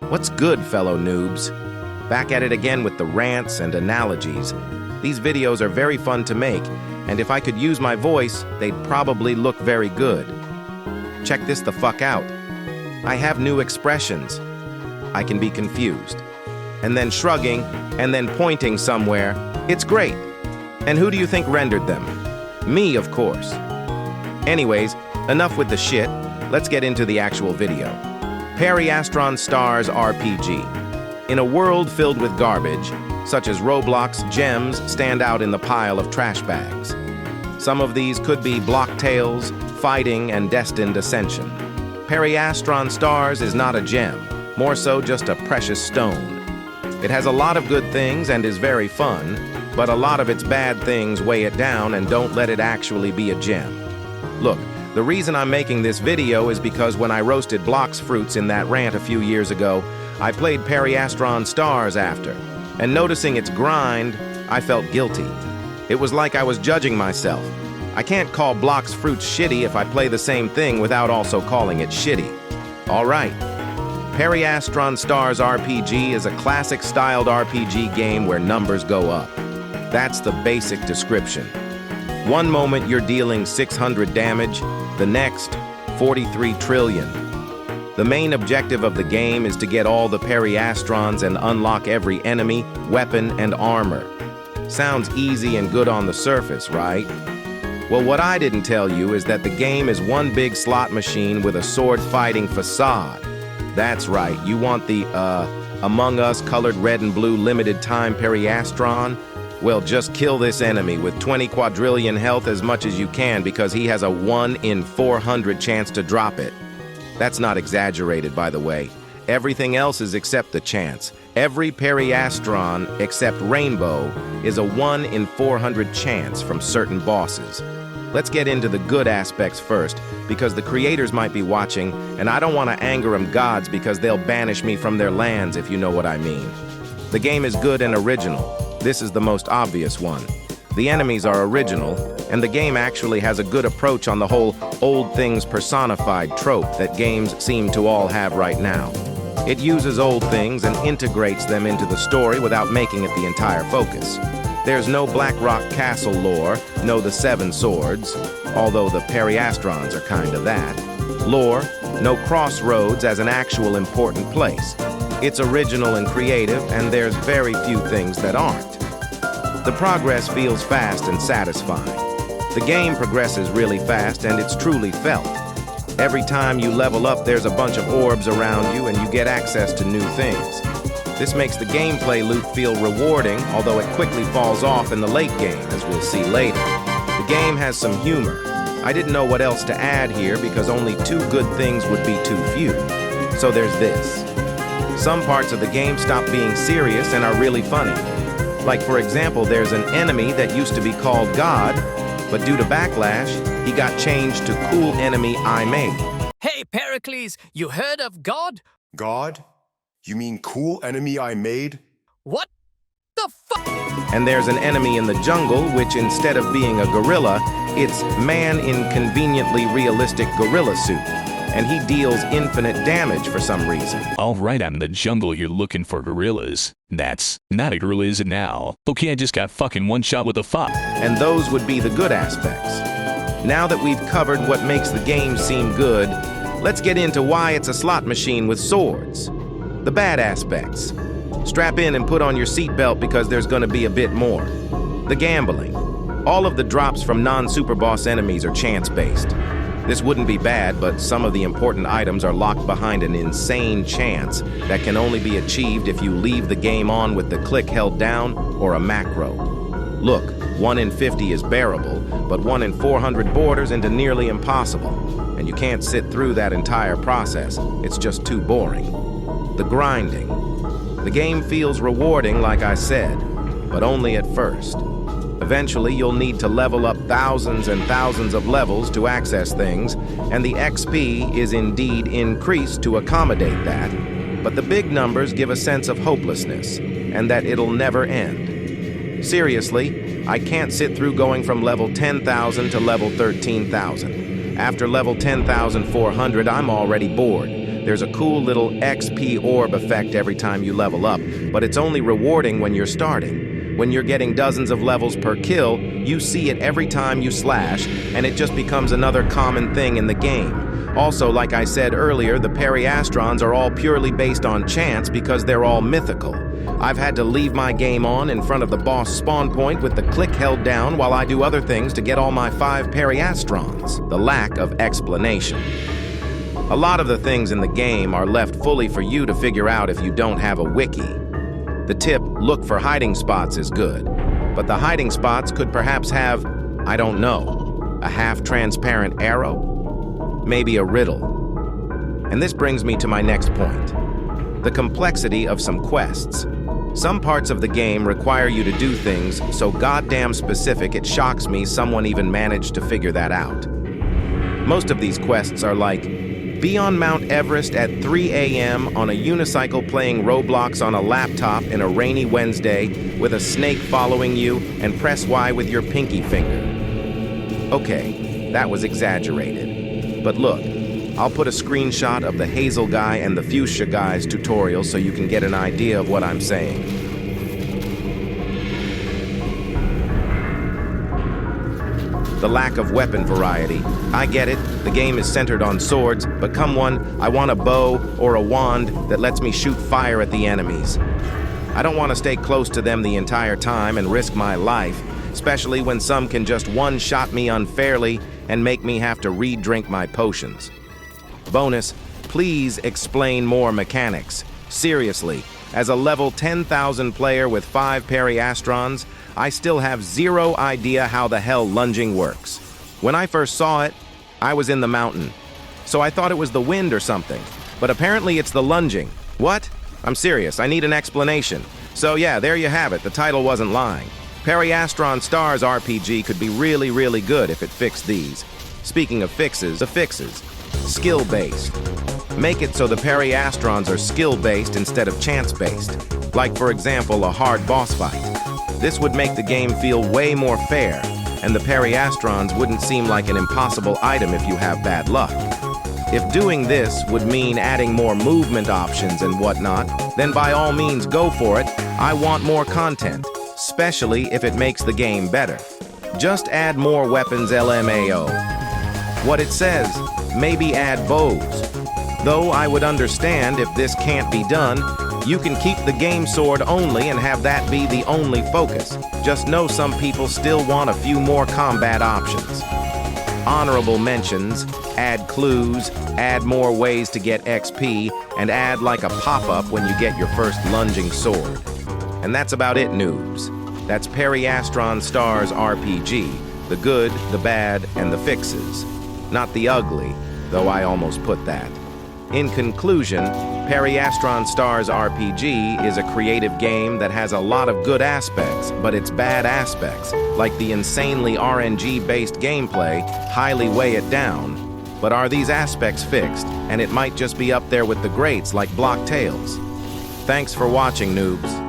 What's good, fellow noobs? Back at it again with the rants and analogies. These videos are very fun to make, and if I could use my voice, they'd probably look very good. Check this the fuck out. I have new expressions. I can be confused. And then shrugging, and then pointing somewhere. It's great. And who do you think rendered them? Me, of course. Anyways, enough with the shit. Let's get into the actual video. Periastron stars RPG. In a world filled with garbage, such as Roblox, gems stand out in the pile of trash bags. Some of these could be block tales, fighting, and destined ascension. Periastron stars is not a gem, more so just a precious stone. It has a lot of good things and is very fun, but a lot of its bad things weigh it down and don't let it actually be a gem. Look, the reason I'm making this video is because when I roasted Blox fruits in that rant a few years ago, I played Periastron stars after, and noticing its grind, I felt guilty. It was like I was judging myself. I can't call Blox fruits shitty if I play the same thing without also calling it shitty. Alright. Periastron Stars RPG is a classic-styled RPG game where numbers go up. That's the basic description. One moment you're dealing 600 damage, the next, 43 trillion. The main objective of the game is to get all the Periastrons and unlock every enemy, weapon, and armor. Sounds easy and good on the surface, right? Well, what I didn't tell you is that the game is one big slot machine with a sword-fighting facade. That's right, you want the, Among Us colored red and blue limited-time Periastron? Well, just kill this enemy with 20 quadrillion health as much as you can because he has a 1 in 400 chance to drop it. That's not exaggerated, by the way. Everything else is except the chance. Every Periastron, except Rainbow, is a 1 in 400 chance from certain bosses. Let's get into the good aspects first, because the creators might be watching, and I don't want to anger them gods because they'll banish me from their lands, if you know what I mean. The game is good and original. This is the most obvious one. The enemies are original, and the game actually has a good approach on the whole old things personified trope that games seem to all have right now. It uses old things and integrates them into the story without making it the entire focus. There's no Black Rock Castle lore, no the Seven Swords, although the Periastrons are kinda that. Lore, no Crossroads as an actual important place. It's original and creative, and there's very few things that aren't. The progress feels fast and satisfying. The game progresses really fast, and it's truly felt. Every time you level up, there's a bunch of orbs around you, and you get access to new things. This makes the gameplay loop feel rewarding, although it quickly falls off in the late game, as we'll see later. The game has some humor. I didn't know what else to add here because only two good things would be too few. So there's this. Some parts of the game stop being serious and are really funny. Like, for example, there's an enemy that used to be called God, but due to backlash, he got changed to Cool Enemy I Made. Hey, Pericles, you heard of God? God? You mean Cool Enemy I Made? What the fuck? And there's an enemy in the jungle, which instead of being a gorilla, it's man in conveniently realistic gorilla suit. And he deals infinite damage for some reason. Alright, I'm in the jungle, you're looking for gorillas. That's not a gorilla, is it now? Okay, I just got fucking one shot with a fuck. And those would be the good aspects. Now that we've covered what makes the game seem good, let's get into why it's a slot machine with swords. The bad aspects. Strap in and put on your seatbelt because there's gonna be a bit more. The gambling. All of the drops from non-super boss enemies are chance-based. This wouldn't be bad, but some of the important items are locked behind an insane chance that can only be achieved if you leave the game on with the click held down or a macro. Look, 1 in 50 is bearable, but 1 in 400 borders into nearly impossible. And you can't sit through that entire process. It's just too boring. The grinding. The game feels rewarding, like I said, but only at first. Eventually, you'll need to level up thousands and thousands of levels to access things, and the XP is indeed increased to accommodate that. But the big numbers give a sense of hopelessness, and that it'll never end. Seriously, I can't sit through going from level 10,000 to level 13,000. After level 10,400, I'm already bored. There's a cool little XP orb effect every time you level up, but it's only rewarding when you're starting. When you're getting dozens of levels per kill, you see it every time you slash, and it just becomes another common thing in the game. Also, like I said earlier, the Periastrons are all purely based on chance because they're all mythical. I've had to leave my game on in front of the boss spawn point with the click held down while I do other things to get all my 5 Periastrons. The lack of explanation. A lot of the things in the game are left fully for you to figure out if you don't have a wiki. The tip, look for hiding spots, is good, but the hiding spots could perhaps have, I don't know, a half-transparent arrow? Maybe a riddle. And this brings me to my next point. The complexity of some quests. Some parts of the game require you to do things so goddamn specific it shocks me someone even managed to figure that out. Most of these quests are like, be on Mount Everest at 3 a.m. on a unicycle playing Roblox on a laptop in a rainy Wednesday with a snake following you and press Y with your pinky finger. Okay, that was exaggerated. But look, I'll put a screenshot of the Hazel guy and the Fuchsia guy's tutorial so you can get an idea of what I'm saying. The lack of weapon variety. I get it, the game is centered on swords, but come on, I want a bow or a wand that lets me shoot fire at the enemies. I don't want to stay close to them the entire time and risk my life, especially when some can just one-shot me unfairly and make me have to re-drink my potions. Bonus, please explain more mechanics. Seriously, as a level 10,000 player with 5 Periastrons, I still have zero idea how the hell lunging works. When I first saw it, I was in the mountain, so I thought it was the wind or something, but apparently it's the lunging. What? I'm serious, I need an explanation. So yeah, there you have it, the title wasn't lying. Periastron Stars RPG could be really, really good if it fixed these. Speaking of fixes, the fixes. Skill-based. Make it so the Periastrons are skill-based instead of chance-based. Like, for example, a hard boss fight. This would make the game feel way more fair, and the Periastrons wouldn't seem like an impossible item if you have bad luck. If doing this would mean adding more movement options and whatnot, then by all means go for it. I want more content, especially if it makes the game better. Just add more weapons LMAO. What it says, maybe add bows. Though I would understand if this can't be done, you can keep the game sword only and have that be the only focus. Just know some people still want a few more combat options. Honorable mentions, add clues, add more ways to get XP, and add like a pop-up when you get your first lunging sword. And that's about it, noobs. That's Periastron Stars RPG, the good, the bad, and the fixes. Not the ugly, though I almost put that. In conclusion, Periastron Stars RPG is a creative game that has a lot of good aspects, but its bad aspects, like the insanely RNG-based gameplay, highly weigh it down. But are these aspects fixed, and it might just be up there with the greats like Block Tales? Thanks for watching, noobs.